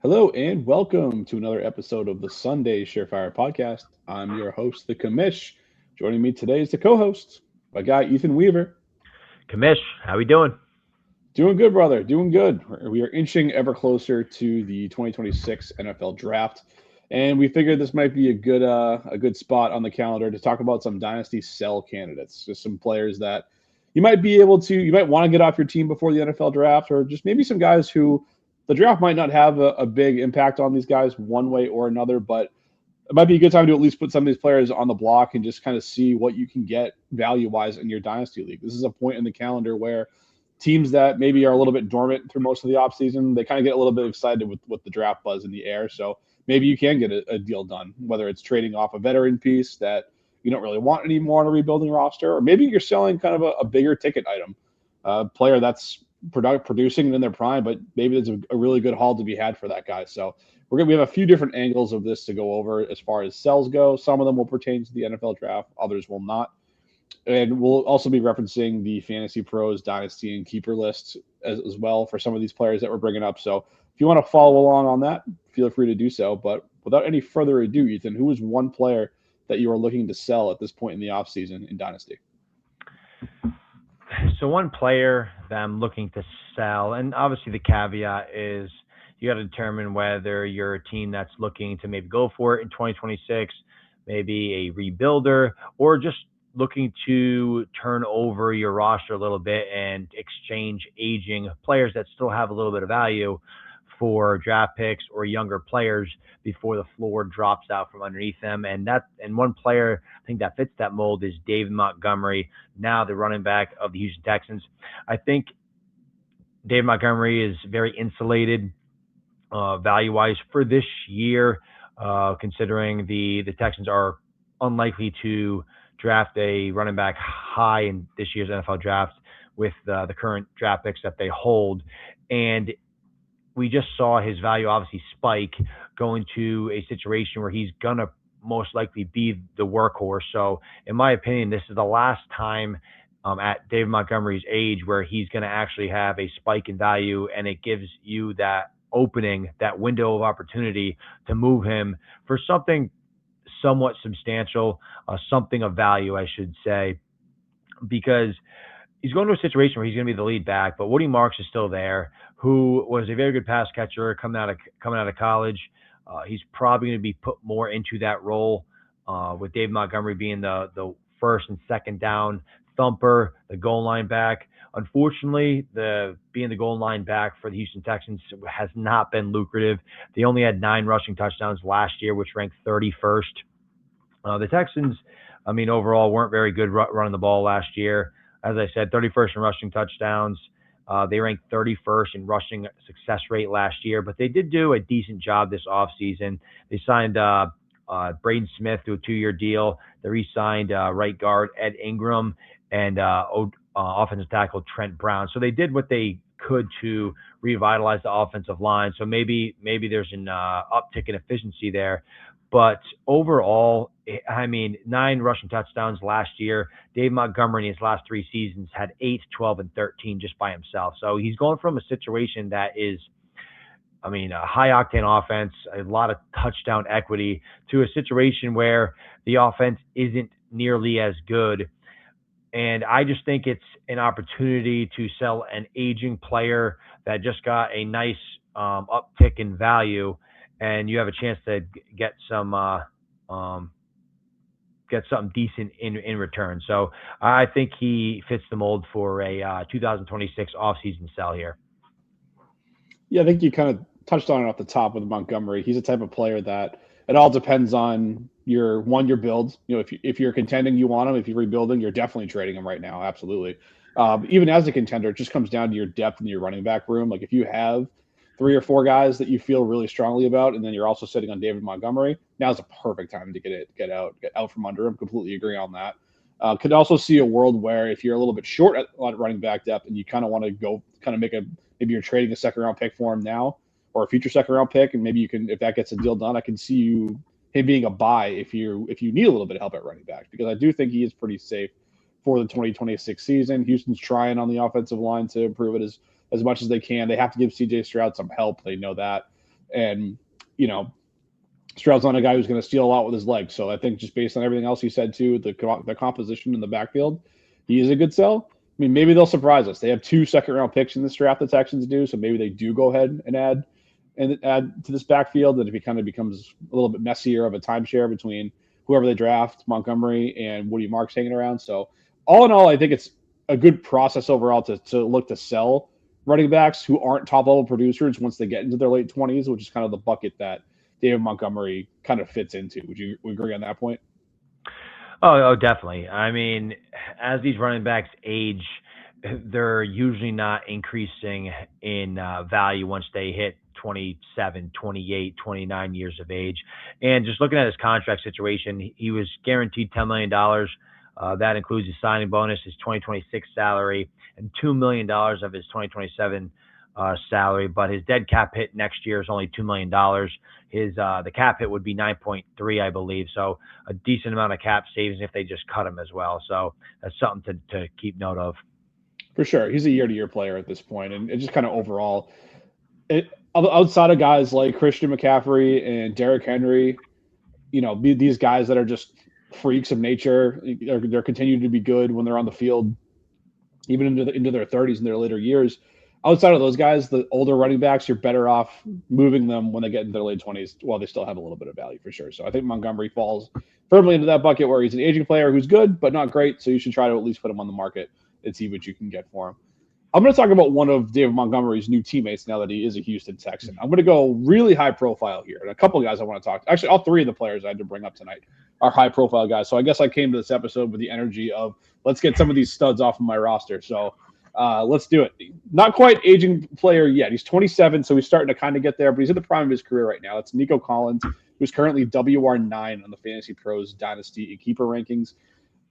Hello and welcome to another episode of the Sunday Surefire podcast. I'm your host, the Commish. Joining me today is the co-host, my guy Ethan Weaver. Kamish, how we doing? Doing good, brother. Doing good. We are inching ever closer to the 2026 NFL Draft, and we figured this might be a good spot on the calendar to talk about some dynasty sell candidates, just some players that you might want to get off your team before the NFL Draft, or just maybe some guys who the draft might not have a big impact on these guys one way or another, but it might be a good time to at least put some of these players on the block and just kind of see what you can get value wise in your dynasty league. This is a point in the calendar where teams that maybe are a little bit dormant through most of the offseason, they kind of get a little bit excited with the draft buzz in the air. So maybe you can get a deal done, whether it's trading off a veteran piece that you don't really want anymore on a rebuilding roster, or maybe you're selling kind of a bigger ticket item, a player that's producing in their prime, but maybe there's a really good haul to be had for that guy. So we have a few different angles of this to go over as far as sells go. Some of them will pertain to the NFL draft, others will not. And we'll also be referencing the Fantasy Pros Dynasty and Keeper list as well for some of these players that we're bringing up. So if you want to follow along on that, feel free to do so. But without any further ado, Ethan, who is one player that you are looking to sell at this point in the offseason in Dynasty? So one player that I'm looking to sell, and obviously the caveat is you got to determine whether you're a team that's looking to maybe go for it in 2026, maybe a rebuilder, or just looking to turn over your roster a little bit and exchange aging players that still have a little bit of value for draft picks or younger players before the floor drops out from underneath them. And one player I think that fits that mold is David Montgomery, now the running back of the Houston Texans. I think David Montgomery is very insulated value wise for this year, considering the Texans are unlikely to draft a running back high in this year's NFL draft with the current draft picks that they hold. And we just saw his value obviously spike going to a situation where he's going to most likely be the workhorse. So, in my opinion, this is the last time at David Montgomery's age where he's going to actually have a spike in value, and it gives you that opening, that window of opportunity to move him for something somewhat substantial, something of value, I should say, because he's going to a situation where he's going to be the lead back, but Woody Marks is still there, who was a very good pass catcher coming out of college. He's probably going to be put more into that role with Dave Montgomery being the first and second down thumper, the goal line back. Unfortunately, being the goal line back for the Houston Texans has not been lucrative. They only had 9 rushing touchdowns last year, which ranked 31st. The Texans, I mean, overall weren't very good running the ball last year. As I said, 31st in rushing touchdowns. They ranked 31st in rushing success rate last year, but they did do a decent job this offseason. They signed Braden Smith to a 2-year deal. They re-signed right guard Ed Ingram and offensive tackle Trent Brown. So they did what they could to revitalize the offensive line. So maybe there's an uptick in efficiency there. But overall, I mean, 9 rushing touchdowns last year. Dave Montgomery in his last 3 seasons had 8, 12, and 13 just by himself. So he's going from a situation that is, I mean, a high octane offense, a lot of touchdown equity, to a situation where the offense isn't nearly as good. And I just think it's an opportunity to sell an aging player that just got a nice uptick in value, and you have a chance to get something decent in return. So I think he fits the mold for a 2026 offseason sell here. Yeah, I think you kind of touched on it off the top with Montgomery. He's a type of player that it all depends on your build. If you're contending, you want him. If you're rebuilding, you're definitely trading him right now. Absolutely. Even as a contender, it just comes down to your depth in your running back room. Like if you have 3 or 4 guys that you feel really strongly about, and then you're also sitting on David Montgomery, now's a perfect time to get out from under him. Completely agree on that. Could also see a world where if you're a little bit short at running back depth and you kind of want to go kind of maybe you're trading a second round pick for him now or a future second round pick, and maybe you can, if that gets a deal done, I can see him being a buy if you need a little bit of help at running back, because I do think he is pretty safe for the 2026 season. Houston's trying on the offensive line to improve it as much as they can. They have to give CJ Stroud some help. They know that. And, you know, Stroud's not a guy who's going to steal a lot with his legs. So I think just based on everything else you said too, the composition in the backfield, he is a good sell. I mean, maybe they'll surprise us. They have 2 second-round picks in this draft. The Texans do, so maybe they do go ahead and add to this backfield. And if it kind of becomes a little bit messier of a timeshare between whoever they draft, Montgomery and Woody Marks hanging around. So all in all, I think it's a good process overall to look to sell running backs who aren't top level producers once they get into their late 20s, which is kind of the bucket that David Montgomery kind of fits into. Would you agree on that point? Oh, definitely. I mean, as these running backs age, they're usually not increasing in value once they hit 27, 28, 29 years of age. And just looking at his contract situation, he was guaranteed $10 million. That includes his signing bonus, his 2026 salary, and $2 million of his 2027 salary. But his dead cap hit next year is only $2 million. The cap hit would be 9.3, I believe. So a decent amount of cap savings if they just cut him as well. So that's something to keep note of. For sure. He's a year-to-year player at this point. And it just kind of overall, outside of guys like Christian McCaffrey and Derrick Henry, these guys that are just freaks of nature, they're continuing to be good when they're on the field, even into their 30s and their later years. Outside of those guys, the older running backs, you're better off moving them when they get into their late 20s while they still have a little bit of value for sure. So I think Montgomery falls firmly into that bucket where he's an aging player who's good but not great, so you should try to at least put him on the market and see what you can get for him. I'm going to talk about one of David Montgomery's new teammates now that he is a Houston Texan. I'm going to go really high profile here. And a couple of guys I want to talk to. Actually, all three of the players I had to bring up tonight are high profile guys. So I guess I came to this episode with the energy of let's get some of these studs off of my roster. So let's do it. Not quite aging player yet. He's 27, so he's starting to kind of get there, but he's in the prime of his career right now. It's Nico Collins, who's currently WR9 on the Fantasy Pros Dynasty and Keeper rankings.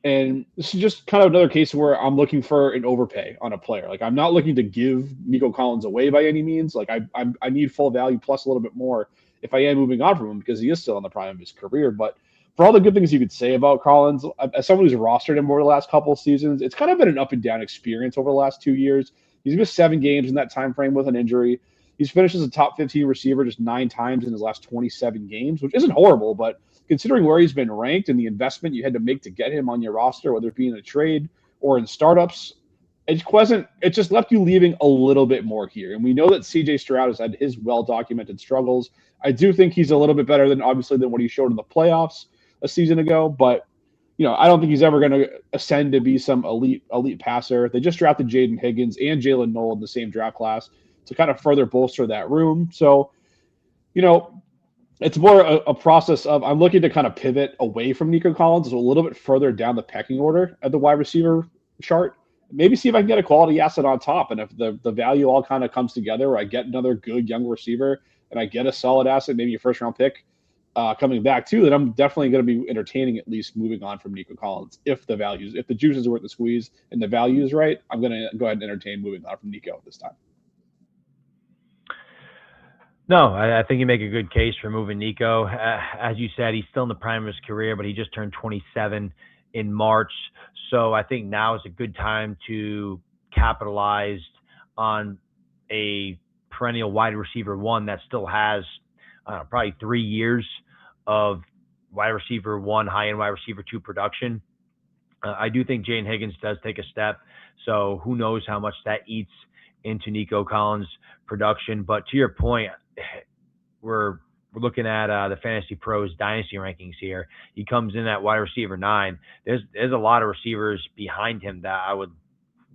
And this is just kind of another case where I'm looking for an overpay on a player. Like, I'm not looking to give Nico Collins away by any means. Like, I need full value plus a little bit more if I am moving on from him because he is still in the prime of his career. But for all the good things you could say about Collins, as someone who's rostered him over the last couple of seasons, it's kind of been an up and down experience over the last 2 years. He's missed 7 games in that time frame with an injury. He's finished as a top 15 receiver just 9 times in his last 27 games, which isn't horrible, but considering where he's been ranked and the investment you had to make to get him on your roster, whether it be in a trade or in startups, it just left you leaving a little bit more here. And we know that CJ Stroud has had his well-documented struggles. I do think he's a little bit better than what he showed in the playoffs a season ago, but I don't think he's ever going to ascend to be some elite passer. They just drafted Jaden Higgins and Jalen Noel in the same draft class to kind of further bolster that room. So, it's more a process of I'm looking to kind of pivot away from Nico Collins a little bit further down the pecking order at the wide receiver chart. Maybe see if I can get a quality asset on top. And if the value all kind of comes together where I get another good young receiver and I get a solid asset, maybe a first-round pick coming back too, then I'm definitely going to be entertaining at least moving on from Nico Collins. If the juices are worth the squeeze and the value is right, I'm going to go ahead and entertain moving on from Nico this time. No, I think you make a good case for moving Nico. As you said, he's still in the prime of his career, but he just turned 27 in March. So I think now is a good time to capitalize on a perennial wide receiver one that still has probably 3 years of wide receiver one, high-end wide receiver two production. I do think Jane Higgins does take a step. So who knows how much that eats into Nico Collins' production. But to your point, we're looking at the Fantasy Pros Dynasty rankings here. He comes in at wide receiver 9. There's a lot of receivers behind him that I would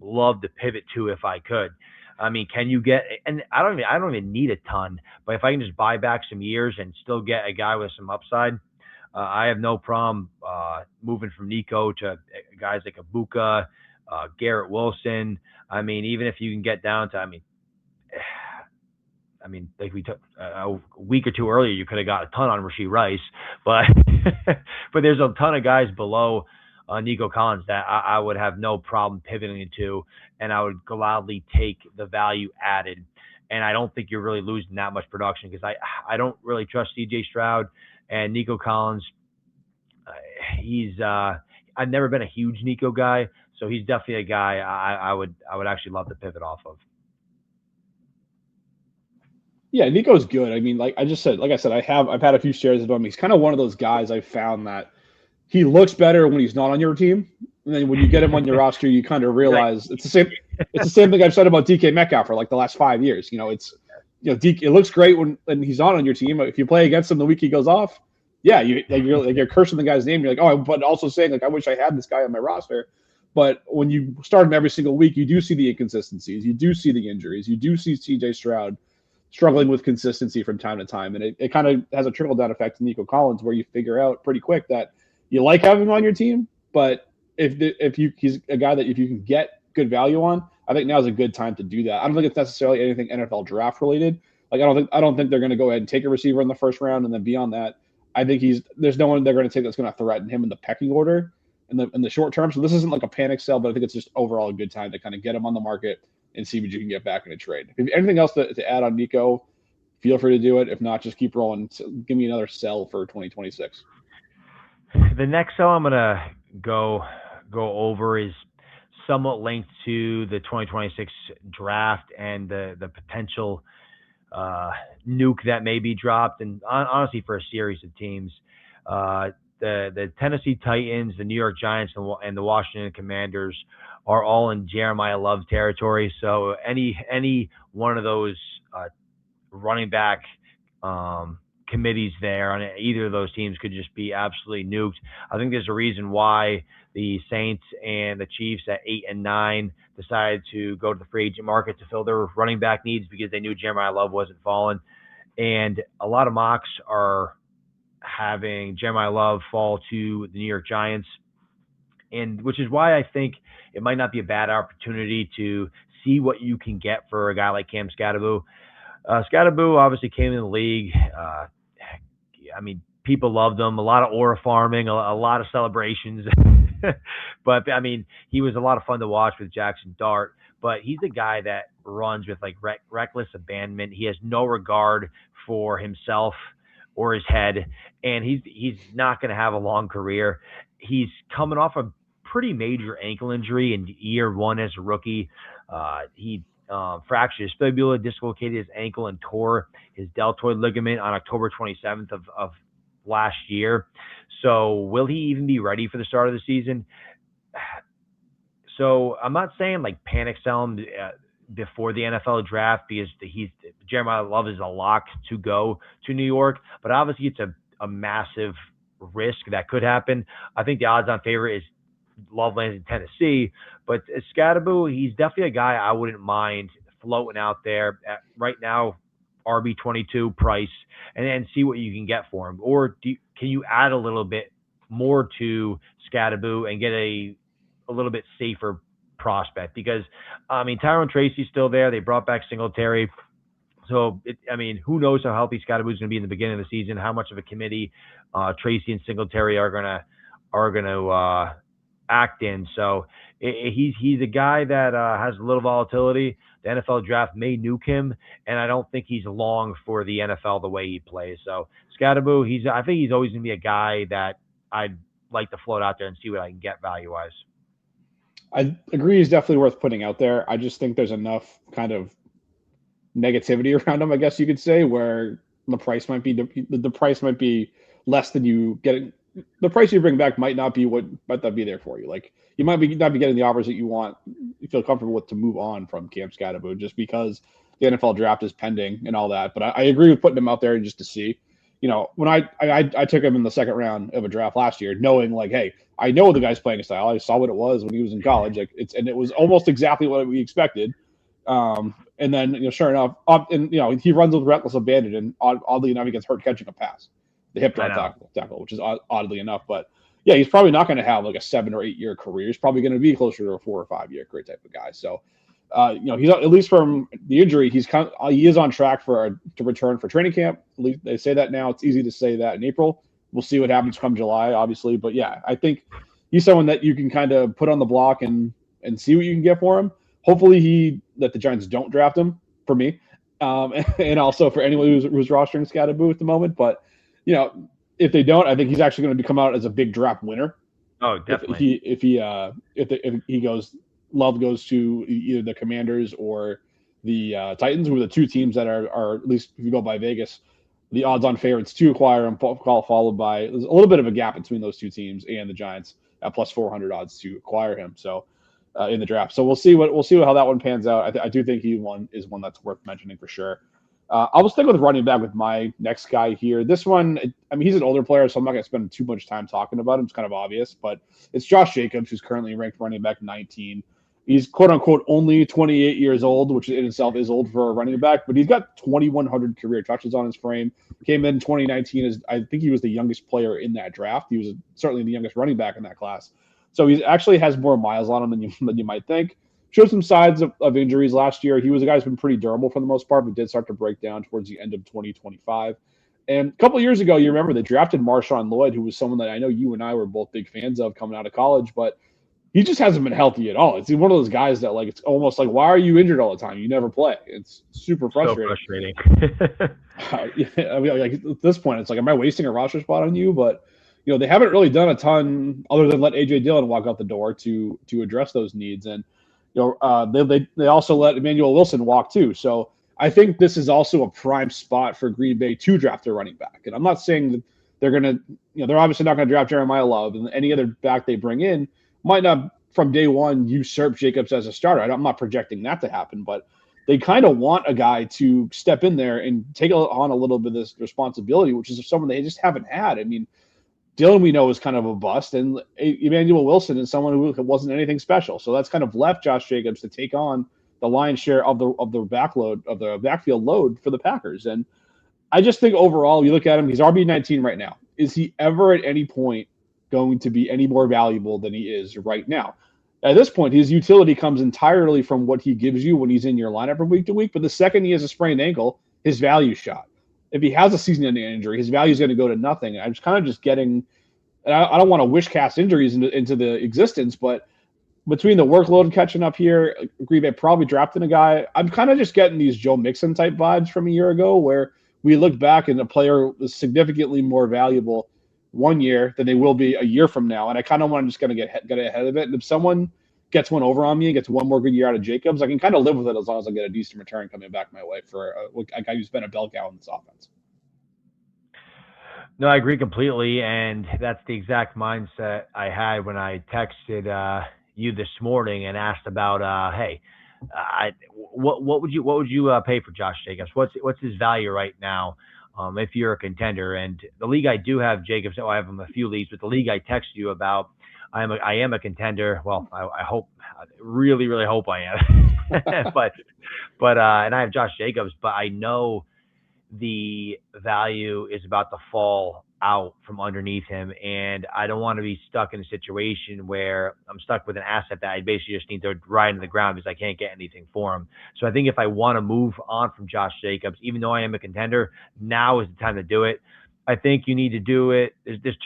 love to pivot to if I could. I mean, can you get? And I don't even need a ton, but if I can just buy back some years and still get a guy with some upside, I have no problem moving from Nico to guys like Ibuka, Garrett Wilson. I mean, even if you can get down to, like we took a week or two earlier, you could have got a ton on Rashee Rice, but but there's a ton of guys below Nico Collins that I would have no problem pivoting into, and I would gladly take the value added. And I don't think you're really losing that much production because I don't really trust CJ Stroud and Nico Collins. I've never been a huge Nico guy, so he's definitely a guy I would actually love to pivot off of. Yeah, Nico's good. I mean, like I said, I've had a few shares of him. He's kind of one of those guys I found that he looks better when he's not on your team. And then when you get him on your roster, you kind of He's like, realize it's the same. It's the same thing I've said about DK Metcalf for like the last 5 years. DK, it looks great when he's not on your team. If you play against him the week he goes off, yeah, you're cursing the guy's name. You're like, oh, but also saying like, I wish I had this guy on my roster. But when you start him every single week, you do see the inconsistencies. You do see the injuries. You do see CJ Stroud struggling with consistency from time to time. And it kind of has a trickle down effect to Nico Collins where you figure out pretty quick that you like having him on your team, but he's a guy that if you can get good value on, I think now's a good time to do that. I don't think it's necessarily anything NFL draft related. Like I don't think they're going to go ahead and take a receiver in the first round, and then beyond that, I think there's no one they're going to take that's going to threaten him in the pecking order in the short term. So this isn't like a panic sell, but I think it's just overall a good time to kind of get him on the market and see what you can get back in a trade. If anything else to add on Nico, feel free to do it. If not, just keep rolling. Give me another sell for 2026. The next sell I'm gonna go over is somewhat linked to the 2026 draft and the potential nuke that may be dropped, and honestly for a series of teams. The Tennessee Titans, the New York Giants, and the Washington Commanders are all in Jeremiah Love territory. So any one of those running back committees there on either of those teams could just be absolutely nuked. I think there's a reason why the Saints and the Chiefs at 8 and 9 decided to go to the free agent market to fill their running back needs because they knew Jeremiah Love wasn't falling. And a lot of mocks are having Jeremiah Love fall to the New York Giants, and which is why I think it might not be a bad opportunity to see what you can get for a guy like Cam Skattebo. Skattebo obviously came in the league. I mean, people loved him. A lot of aura farming, a lot of celebrations. But I mean, he was a lot of fun to watch with Jackson Dart. But he's a guy that runs with like reckless abandonment. He has no regard for himself or his head, and he's not going to have a long career. He's coming off a pretty major ankle injury in year one as a rookie. He fractured his fibula, dislocated his ankle, and tore his deltoid ligament on October 27th of last year. So will he even be ready for the start of the season? So I'm not saying like panic sell him before the NFL draft because Jeremiah Love is a lock to go to New York, but obviously it's a massive risk that could happen. I think the odds-on favorite is Love lands in Tennessee, but Skattebo, he's definitely a guy I wouldn't mind floating out there at right now, RB22 price, and then see what you can get for him. Or can you add a little bit more to Skattebo and get a little bit safer prospect? Because I mean, Tyrone Tracy's still there. They brought back Singletary. So, who knows how healthy Skattebo is going to be in the beginning of the season? How much of a committee Tracy and Singletary are going to act in? So, he's a guy that has a little volatility. The NFL draft may nuke him, and I don't think he's long for the NFL the way he plays. So, Skattebo, I think he's always going to be a guy that I'd like to float out there and see what I can get value wise. I agree he's definitely worth putting out there. I just think there's enough kind of negativity around him, I guess you could say, where the price might be less than you get. The price you bring back might not be there for you. Like you might not be getting the offers that you want, you feel comfortable with to move on from Cam Skattebo just because the NFL draft is pending and all that. But I agree with putting him out there just to see. When I took him in the second round of a draft last year, knowing like, hey, I know the guy's playing style. I saw what it was when he was in college. Like it was almost exactly what we expected. And then, sure enough, he runs with reckless abandon, and oddly enough, he gets hurt catching a pass, the hip drop tackle, which is oddly enough. But yeah, he's probably not going to have like a 7 or 8 year career. He's probably going to be closer to a 4 or 5 year career type of guy. So, he's at least from the injury, he is on track to return for training camp. At least they say that now. It's easy to say that in April. We'll see what happens come July, obviously. But yeah, I think he's someone that you can kind of put on the block and see what you can get for him. Hopefully that the Giants don't draft him for me, and also for anyone who's rostering Skattebo at the moment. But if they don't, I think he's actually going to come out as a big draft winner. Oh, definitely. If Love goes to either the Commanders or the Titans, who are the two teams that are at least if you go by Vegas, the odds-on favorites to acquire him, followed by there's a little bit of a gap between those two teams and the Giants at plus 400 odds to acquire him. So in the draft, so we'll see how that one pans out. I do think is one that's worth mentioning for sure. I will stick with running back with my next guy here. This one, I mean, he's an older player, so I'm not going to spend too much time talking about him. It's kind of obvious, but it's Josh Jacobs, who's currently ranked running back 19. He's quote unquote only 28 years old, which in itself is old for a running back, but he's got 2,100 career touches on his frame. Came in 2019 as I think he was the youngest player in that draft. He was certainly the youngest running back in that class. So he actually has more miles on him than you might think. Showed some signs of injuries last year. He was a guy who's been pretty durable for the most part, but did start to break down towards the end of 2025. And a couple of years ago, you remember they drafted Marshawn Lloyd, who was someone that I know you and I were both big fans of coming out of college, but he just hasn't been healthy at all. It's one of those guys that, like, it's almost like, why are you injured all the time? You never play. It's super frustrating. So frustrating. I mean, like at this point, it's like, am I wasting a roster spot on you? But they haven't really done a ton other than let AJ Dillon walk out the door to address those needs. And they also let Emmanuel Wilson walk too. So I think this is also a prime spot for Green Bay to draft a running back. And I'm not saying that they're going to, they're obviously not going to draft Jeremiah Love, and any other back they bring in might not from day one usurp Jacobs as a starter. I'm not projecting that to happen, but they kind of want a guy to step in there and take on a little bit of this responsibility, which is someone they just haven't had. I mean, Dillon, we know, is kind of a bust, and Emmanuel Wilson is someone who wasn't anything special. So that's kind of left Josh Jacobs to take on the lion's share of the backfield load for the Packers. And I just think overall, you look at him, he's RB19 right now. Is he ever at any point going to be any more valuable than he is right now? At this point, his utility comes entirely from what he gives you when he's in your lineup from week to week. But the second he has a sprained ankle, his value shot. If he has a season-ending injury, his value is going to go to nothing. I'm just kind of just getting – I don't want to wish cast injuries into the existence, but between the workload catching up here, Green Bay probably drafting a guy. I'm kind of just getting these Joe Mixon-type vibes from a year ago where we look back and a player was significantly more valuable 1 year than they will be a year from now. And I kind of want to just kind of get ahead of it. And if someone gets one over on me and gets one more good year out of Jacobs, I can kind of live with it as long as I get a decent return coming back my way for a guy who's been a bell cow in this offense. No, I agree completely, and that's the exact mindset I had when I texted you this morning and asked about, hey, what would you pay for Josh Jacobs? What's his value right now? If you're a contender, and the league I do have Jacobs, I have him a few leagues, but the league I texted you about, I am a contender. Well, I hope, really, really hope I am. but and I have Josh Jacobs, but I know the value is about to fall out from underneath him, and I don't want to be stuck in a situation where I'm stuck with an asset that I basically just need to ride into the ground because I can't get anything for him. So I think if I want to move on from Josh Jacobs, even though I am a contender, now is the time to do it. I think you need to do it. There's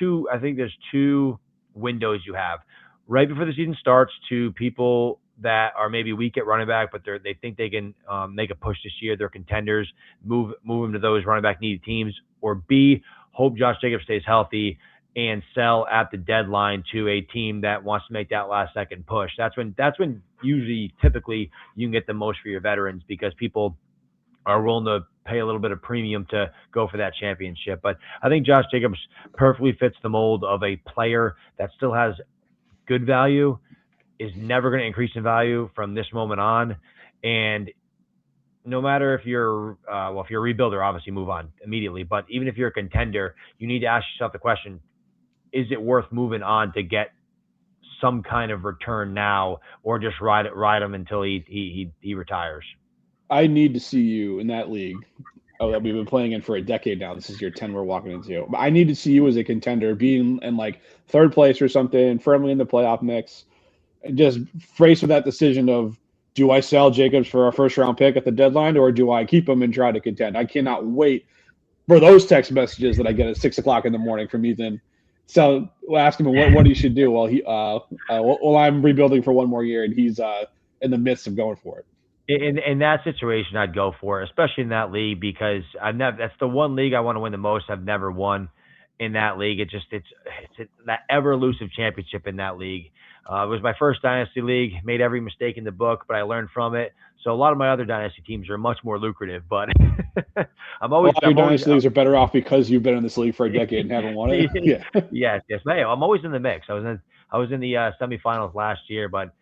two windows you have right before the season starts to people that are maybe weak at running back, but they think they can make a push this year. They're contenders. Move them to those running back needy teams. Or B, hope Josh Jacobs stays healthy and sell at the deadline to a team that wants to make that last second push. That's when usually typically you can get the most for your veterans because people are willing to pay a little bit of premium to go for that championship. But I think Josh Jacobs perfectly fits the mold of a player that still has good value, is never going to increase in value from this moment on. And no matter if you're if you're a rebuilder, obviously move on immediately. But even if you're a contender, you need to ask yourself the question, is it worth moving on to get some kind of return now, or just ride him until he retires? I need to see you in that league that we've been playing in for a decade now. This is year 10 we're walking into. I need to see you as a contender, being in like third place or something, firmly in the playoff mix, and just faced with that decision of, do I sell Jacobs for a first-round pick at the deadline, or do I keep him and try to contend? I cannot wait for those text messages that I get at 6 o'clock in the morning from Ethan. So ask him what he should do while I'm rebuilding for one more year, and he's in the midst of going for it. In that situation, I'd go for it, especially in that league, because that's the one league I want to win the most. I've never won, in that league. It's that ever elusive championship in that league. It was my first dynasty league. Made every mistake in the book, but I learned from it. So a lot of my other dynasty teams are much more lucrative. But A lot of your I'm always dynasty leagues are better off because you've been in this league for a decade and haven't won it. Yeah. yes, man. I'm always in the mix. I was in the semifinals last year, but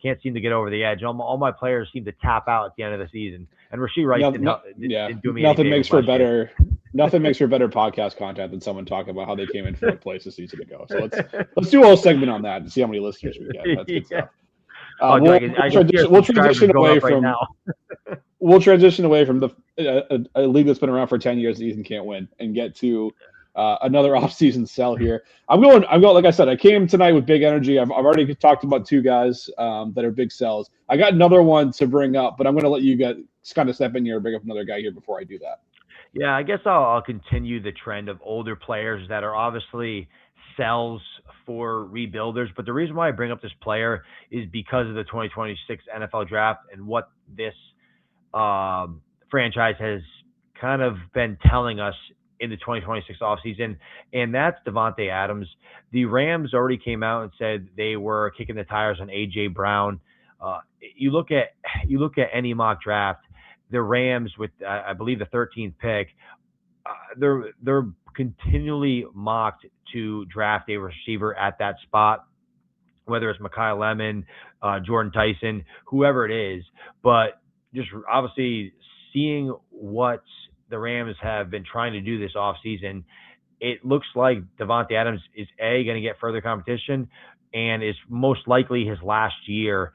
can't seem to get over the edge. All my players seem to tap out at the end of the season, and Rasheed Rice No, didn't no, help, yeah. didn't do me any Nothing favors makes for last year. better. Nothing makes for better podcast content than someone talking about how they came in fourth place a season ago. So let's do a whole segment on that and see how many listeners we get. That's good Yeah. stuff. Oh, dude, I can see our We'll subscribers transition going away up right from now. the a league that's been around for 10 years that Ethan can't win and get to another offseason sell here. I'm going. Like I said, I came tonight with big energy. I've already talked about two guys that are big sells. I got another one to bring up, but I'm going to let you guys kind of step in here and bring up another guy here before I do that. Yeah, I guess I'll continue the trend of older players that are obviously sells for rebuilders. But the reason why I bring up this player is because of the 2026 NFL draft and what this franchise has kind of been telling us in the 2026 offseason, and that's Devontae Adams. The Rams already came out and said they were kicking the tires on A.J. Brown. Uh, you look at any mock draft, the Rams with I believe the 13th pick, they're continually mocked to draft a receiver at that spot, whether it's Mekhi Lemon, Jordan Tyson, whoever it is. But just obviously seeing what the Rams have been trying to do this offseason, it looks like Devontae Adams is going to get further competition and is most likely his last year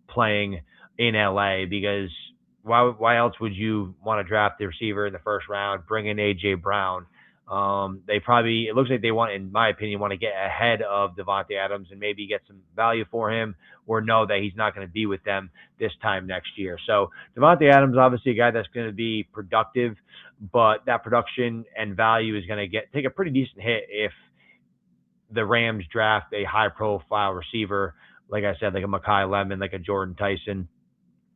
playing in LA, because why else would you want to draft the receiver in the first round, bring in AJ Brown? It looks like they want, in my opinion, want to get ahead of Devontae Adams and maybe get some value for him, or know that he's not going to be with them this time next year. So Devontae Adams, obviously a guy that's going to be productive, but that production and value is going to take a pretty decent hit if the Rams draft a high profile receiver, like I said, like a Mekhi Lemon, like a Jordan Tyson.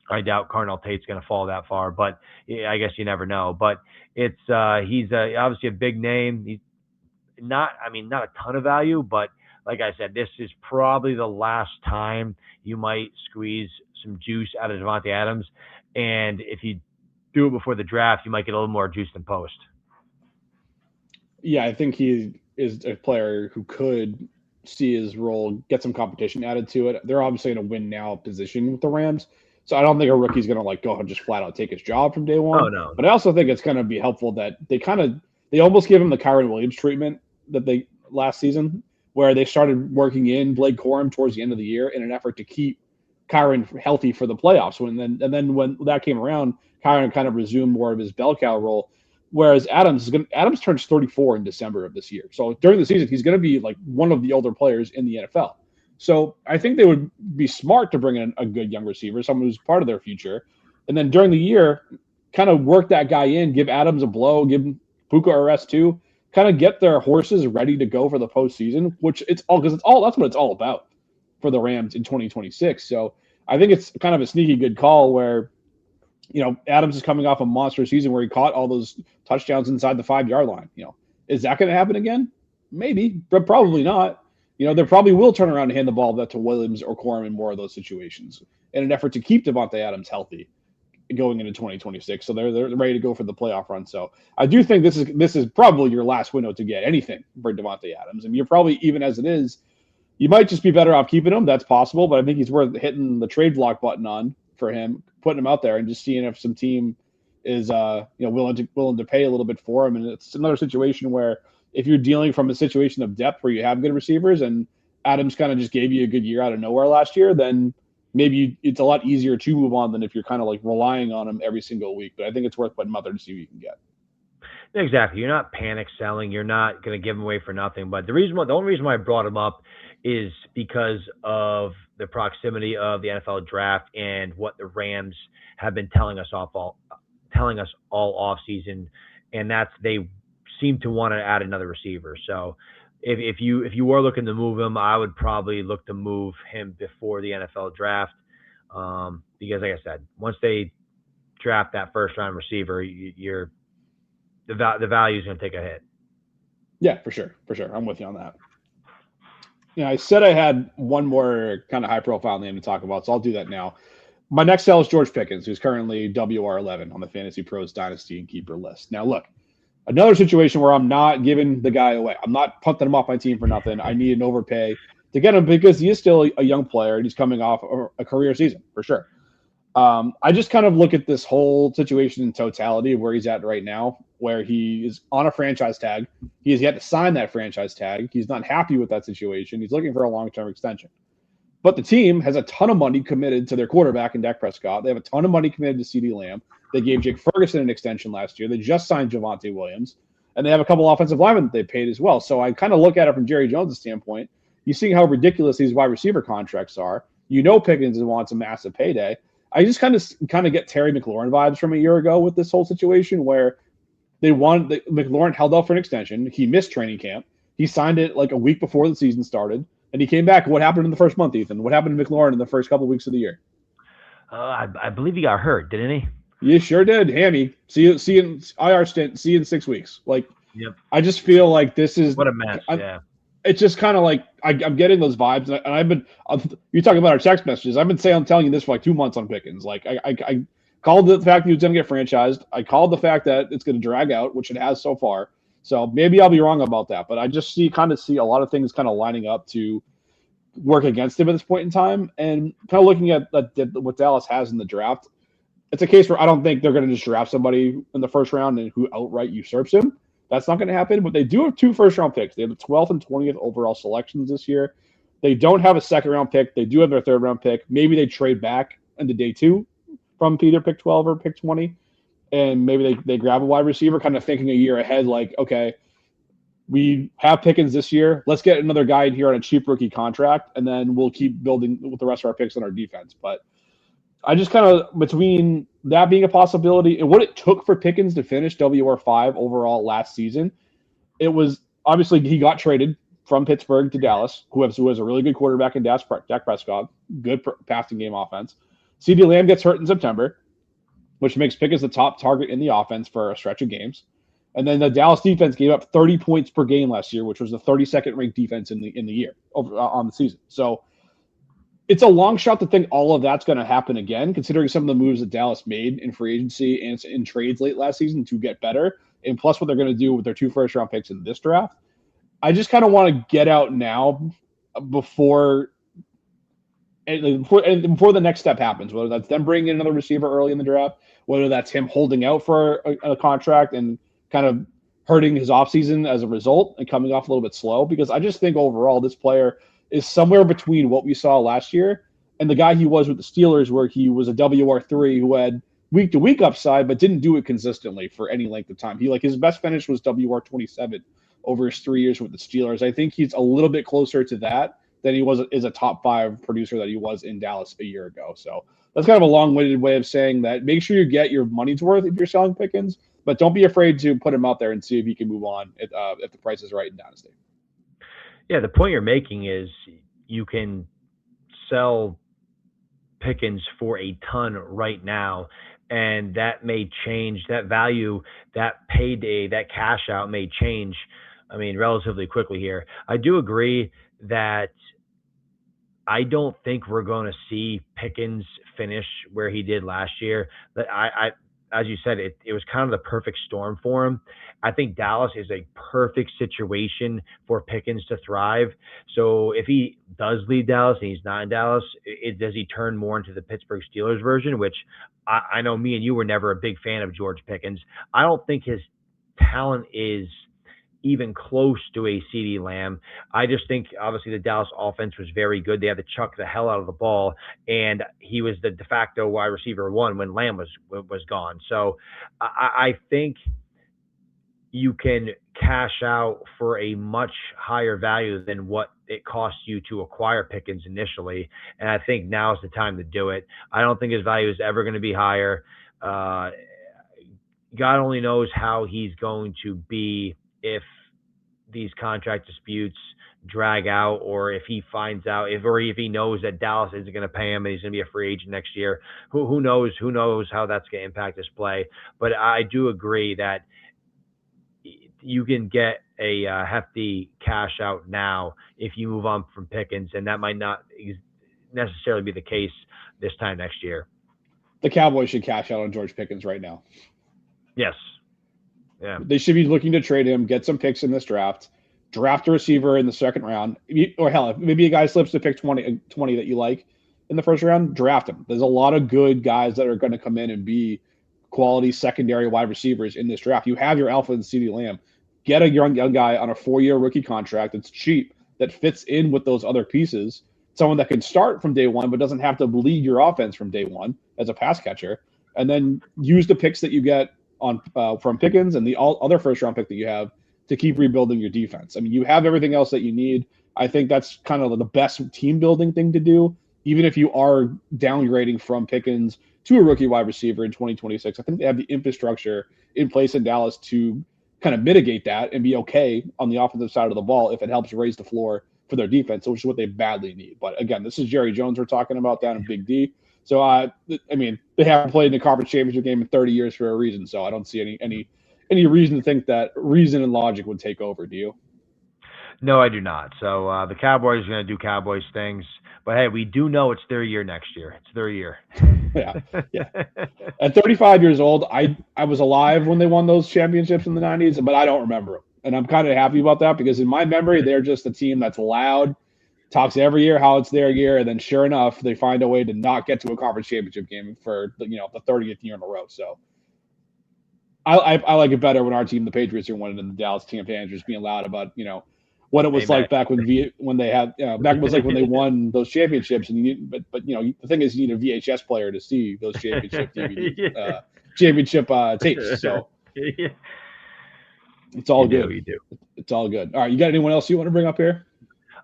I doubt Cardinal Tate's going to fall that far, but yeah, I guess you never know. But he's obviously a big name. He's not a ton of value, but like I said, this is probably the last time you might squeeze some juice out of Devontae Adams. And if you do it before the draft, you might get a little more juice than post. Yeah, I think he is a player who could see his role get some competition added to it. They're obviously in a win now position with the Rams. So I don't think a rookie's going to go and just flat out take his job from day one. Oh, no. But I also think it's going to be helpful that they almost give him the Kyron Williams treatment that they last season, where they started working in Blake Corum towards the end of the year in an effort to keep Kyron healthy for the playoffs. And then when that came around, Kyron kind of resumed more of his bell cow role. Whereas Adams turns 34 in December of this year. So during the season, he's going to be like one of the older players in the NFL. So I think they would be smart to bring in a good young receiver, someone who's part of their future. And then during the year, kind of work that guy in, give Adams a blow, give Puka a rest too, kind of get their horses ready to go for the postseason, which that's what it's all about for the Rams in 2026. So I think it's kind of a sneaky good call where, Adams is coming off a monster season where he caught all those touchdowns inside the 5-yard line. Is that going to happen again? Maybe, but probably not. They probably will turn around and hand the ball to Williams or Corum in more of those situations in an effort to keep Devontae Adams healthy going into 2026. So they're ready to go for the playoff run. So I do think this is probably your last window to get anything for Devontae Adams. And you're probably, even as it is, you might just be better off keeping him. That's possible, but I think he's worth hitting the trade block button on for him, putting him out there and just seeing if some team is willing to pay a little bit for him. And it's another situation where if you're dealing from a situation of depth where you have good receivers and Adams kind of just gave you a good year out of nowhere last year, then maybe it's a lot easier to move on than if you're kind of like relying on him every single week. But I think it's worth putting him out there to see what you can get. Exactly. You're not panic selling. You're not going to give him away for nothing. But the only reason why I brought him up is because of the proximity of the NFL draft and what the Rams have been telling us all off season, and that's they seem to want to add another receiver. So if you were looking to move him, I would probably look to move him before the NFL draft, because like I said, once they draft that first round receiver, the value is going to take a hit. Yeah, for sure, for sure. I'm with you on that. Yeah, I said I had one more kind of high profile name to talk about, so I'll do that now. My next sell is George Pickens, who's currently WR11 on the Fantasy Pros Dynasty and Keeper list. Now, look, another situation where I'm not giving the guy away. I'm not punting him off my team for nothing. I need an overpay to get him because he is still a young player and he's coming off a career season for sure. I just kind of look at this whole situation in totality of where he's at right now, where he is on a franchise tag. He has yet to sign that franchise tag. He's not happy with that situation. He's looking for a long term extension. But the team has a ton of money committed to their quarterback in Dak Prescott. They have a ton of money committed to CeeDee Lamb. They gave Jake Ferguson an extension last year. They just signed Javonte Williams. And they have a couple offensive linemen that they paid as well. So I kind of look at it from Jerry Jones' standpoint. You see how ridiculous these wide receiver contracts are. You know Pickens wants a massive payday. I just kind of get Terry McLaurin vibes from a year ago with this whole situation where McLaurin held out for an extension. He missed training camp. He signed it like a week before the season started, and he came back. What happened in the first month, Ethan? What happened to McLaurin in the first couple of weeks of the year? I believe he got hurt, didn't he? You sure did, hammy. See you in IR stint. See you in 6 weeks. Like, Yep. I just feel like this is What a mess. Yeah. it's just kind of like I'm getting those vibes, and I've been you're talking about our text messages. I've been telling you this for like 2 months on Pickens. Like I called the fact that he was going to get franchised. I called the fact that it's going to drag out, which it has so far. So maybe I'll be wrong about that, but I just see a lot of things kind of lining up to work against him at this point in time, and kind of looking at what Dallas has in the draft. It's a case where I don't think they're going to just draft somebody in the first round and who outright usurps him. That's not going to happen, but they do have 2 first-round picks. They have the 12th and 20th overall selections this year. They don't have a second-round pick. They do have their third-round pick. Maybe they trade back into day 2 from either pick 12 or pick 20, and maybe they grab a wide receiver, kind of thinking a year ahead, like, okay, we have Pickens this year. Let's get another guy in here on a cheap rookie contract, and then we'll keep building with the rest of our picks on our defense. But I just kind of, between that being a possibility and what it took for Pickens to finish WR5 overall last season, it was obviously he got traded from Pittsburgh to Dallas, who has a really good quarterback in Dak Prescott, good passing game offense. CeeDee Lamb gets hurt in September, which makes Pickens the top target in the offense for a stretch of games. And then the Dallas defense gave up 30 points per game last year, which was the 32nd ranked defense in the year on the season. So it's a long shot to think all of that's going to happen again, considering some of the moves that Dallas made in free agency and in trades late last season to get better, and plus what they're going to do with their 2 first-round picks in this draft. I just kind of want to get out now before the next step happens, whether that's them bringing in another receiver early in the draft, whether that's him holding out for a contract and kind of hurting his offseason as a result and coming off a little bit slow, because I just think overall this player – is somewhere between what we saw last year and the guy he was with the Steelers, where he was a WR3 who had week-to-week upside but didn't do it consistently for any length of time. His best finish was WR27 over his 3 years with the Steelers. I think he's a little bit closer to that than he is a top 5 producer that he was in Dallas a year ago. So that's kind of a long-winded way of saying that make sure you get your money's worth if you're selling Pickens, but don't be afraid to put him out there and see if he can move on if the price is right in Dynasty. Yeah, the point you're making is you can sell Pickens for a ton right now, and that may change. That value, that payday, that cash out may change, relatively quickly here. I do agree that I don't think we're going to see Pickens finish where he did last year. But as you said, it was kind of the perfect storm for him. I think Dallas is a perfect situation for Pickens to thrive. So if he does leave Dallas and he's not in Dallas, does he turn more into the Pittsburgh Steelers version, which I know me and you were never a big fan of George Pickens. I don't think his talent is even close to a CeeDee Lamb. I just think, obviously, the Dallas offense was very good. They had to chuck the hell out of the ball, and he was the de facto wide receiver 1 when Lamb was gone. So I think you can cash out for a much higher value than what it costs you to acquire Pickens initially, and I think now is the time to do it. I don't think his value is ever going to be higher. God only knows how he's going to be if these contract disputes drag out, or if he finds out, if he knows that Dallas isn't going to pay him and he's going to be a free agent next year. Who knows? Who knows how that's going to impact his play? But I do agree that you can get a hefty cash out now if you move on from Pickens, and that might not necessarily be the case this time next year. The Cowboys should cash out on George Pickens right now. Yes. Yeah. They should be looking to trade him, get some picks in this draft, draft a receiver in the second round, or hell, if maybe a guy slips to pick 20 that you like in the first round, draft him. There's a lot of good guys that are going to come in and be quality secondary wide receivers in this draft. You have your Alpha and CeeDee Lamb. Get a young guy on a 4-year rookie contract that's cheap, that fits in with those other pieces, someone that can start from day one but doesn't have to lead your offense from day one as a pass catcher, and then use the picks that you get on from Pickens and the other first-round pick that you have to keep rebuilding your defense. I mean, you have everything else that you need. I think that's kind of the best team-building thing to do, even if you are downgrading from Pickens to a rookie wide receiver in 2026. I think they have the infrastructure in place in Dallas to kind of mitigate that and be okay on the offensive side of the ball if it helps raise the floor for their defense, which is what they badly need. But again, this is Jerry Jones we're talking about down in Big D. So, I mean, they haven't played in the conference championship game in 30 years for a reason. So I don't see any reason to think that reason and logic would take over. Do you? No, I do not. So the Cowboys are going to do Cowboys things. But, hey, we do know it's their year next year. It's their year. Yeah. At 35 years old, I was alive when they won those championships in the 90s, but I don't remember them. And I'm kind of happy about that because in my memory, they're just a team that's loud, talks every year how it's their year, and then sure enough, they find a way to not get to a conference championship game for the 30th year in a row. So I like it better when our team, the Patriots, are winning than the Dallas campaigns just being loud about what it was like back when they had back was like when they won those championships. And but the thing is, you need a VHS player to see those championship DVD, championship tapes. So it's all good. You do. It's all good. All right, you got anyone else you want to bring up here?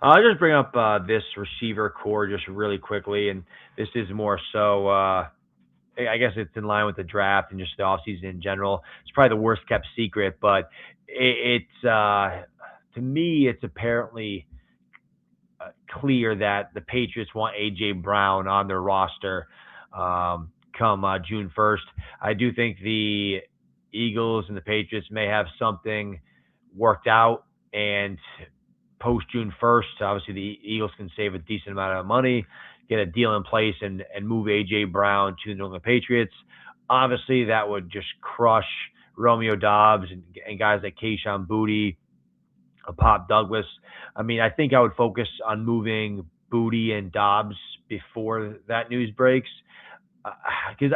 I'll just bring up this receiver core just really quickly, and this is more so. I guess it's in line with the draft and just the offseason in general. It's probably the worst kept secret, but it's to me, it's apparently clear that the Patriots want A.J. Brown on their roster come June 1st. I do think the Eagles and the Patriots may have something worked out, and post June 1st, obviously the Eagles can save a decent amount of money, get a deal in place, and move A.J. Brown to the New England Patriots. Obviously, that would just crush Romeo Doubs and guys like Kayshon Boutte, Pop Douglas. I mean, I think I would focus on moving Boutte and Doubs before that news breaks. Because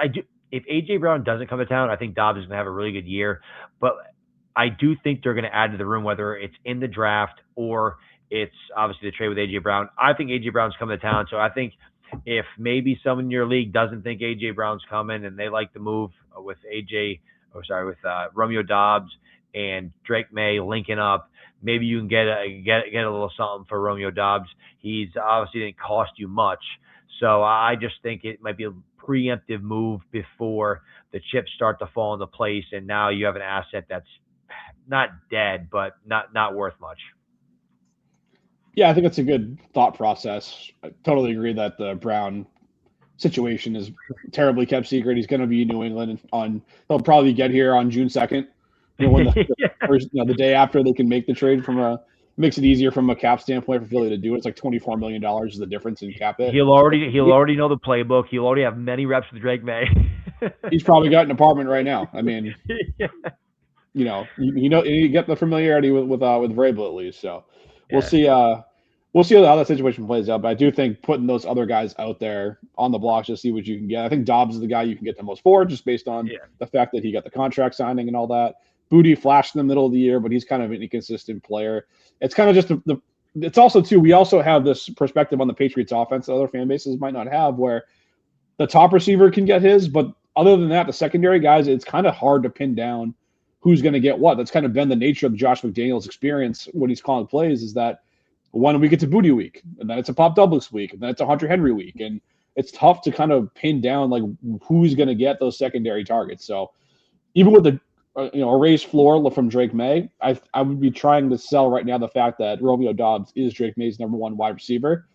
if A.J. Brown doesn't come to town, I think Doubs is going to have a really good year. But I do think they're going to add to the room, whether it's in the draft or it's obviously the trade with A.J. Brown. I think A.J. Brown's coming to town. So I think if maybe someone in your league doesn't think A.J. Brown's coming and they like the move with Romeo Doubs and Drake May linking up, maybe you can get a little something for Romeo Doubs. He's obviously didn't cost you much. So I just think it might be a preemptive move before the chips start to fall into place, and now you have an asset that's not dead, but not worth much. Yeah, I think it's a good thought process. I totally agree that the Brown situation is terribly kept secret. He's going to be in New England he'll probably get here on June 2nd. When the day after they can make the trade makes it easier from a cap standpoint for Philly to do it. It's like $24 million is the difference in cap hit. He'll already know the playbook. He'll already have many reps with Drake May. He's probably got an apartment right now. I mean, you get the familiarity with Vrabel at least. So we'll see. We'll see how that situation plays out. But I do think putting those other guys out there on the blocks to see what you can get. I think Doubs is the guy you can get the most for, just based on the fact that he got the contract signing and all that. Boutte flashed in the middle of the year, but he's kind of an inconsistent player. It's kind of just it's also too. We also have this perspective on the Patriots offense that other fan bases might not have, where the top receiver can get his, but other than that, the secondary guys, it's kind of hard to pin down who's going to get what. That's kind of been the nature of Josh McDaniels' experience when he's calling plays, is that 1 week it's a Boutte week, and then it's a Pop Douglas week, and then it's a Hunter Henry week, and it's tough to kind of pin down like who's going to get those secondary targets. So even with the a raised floor from Drake May, I would be trying to sell right now the fact that Romeo Doubs is Drake May's number one wide receiver.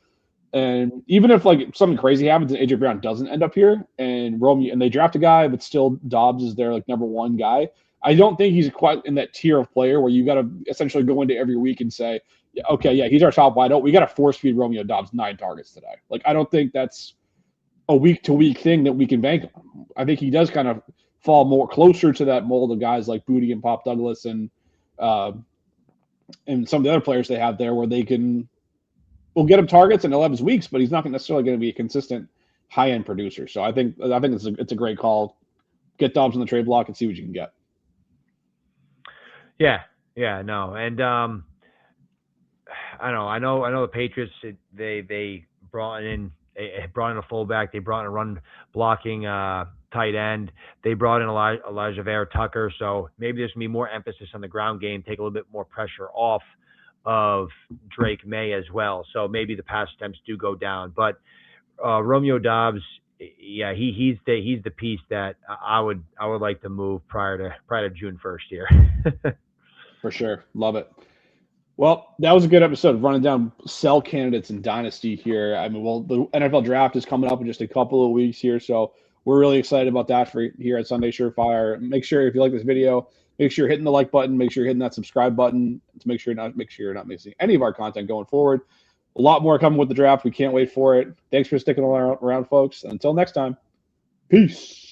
And even if like something crazy happens and AJ Brown doesn't end up here and they draft a guy, but still Doubs is their like number one guy, I don't think he's quite in that tier of player where you got to essentially go into every week and say, yeah, okay, yeah, he's our top wideout. We got to force feed Romeo Dobbs 9 targets today. Like, I don't think that's a week to week thing that we can bank on. I think he does kind of fall more closer to that mold of guys like Booty and Pop Douglas and some of the other players they have there where they can will get him targets and he'll have his weeks, but he's not necessarily going to be a consistent high end producer. So I think it's a great call. Get Dobbs on the trade block and see what you can get. Yeah, no, and I know the Patriots. They brought in a fullback. They brought in a run blocking tight end. They brought in Elijah Vera Tucker. So maybe there's gonna be more emphasis on the ground game. Take a little bit more pressure off of Drake May as well. So maybe the pass attempts do go down. But Romeo Dobbs, yeah, he's the piece that I would like to move prior to June 1st here. For sure. Love it. Well, that was a good episode running down sell candidates in Dynasty here. I mean, well, the NFL draft is coming up in just a couple of weeks here, so we're really excited about that for here at Sunday Surefire. Make sure if you like this video, make sure you're hitting the like button, make sure you're hitting that subscribe button to make sure you're not missing any of our content going forward. A lot more coming with the draft. We can't wait for it. Thanks for sticking around, folks. Until next time, peace.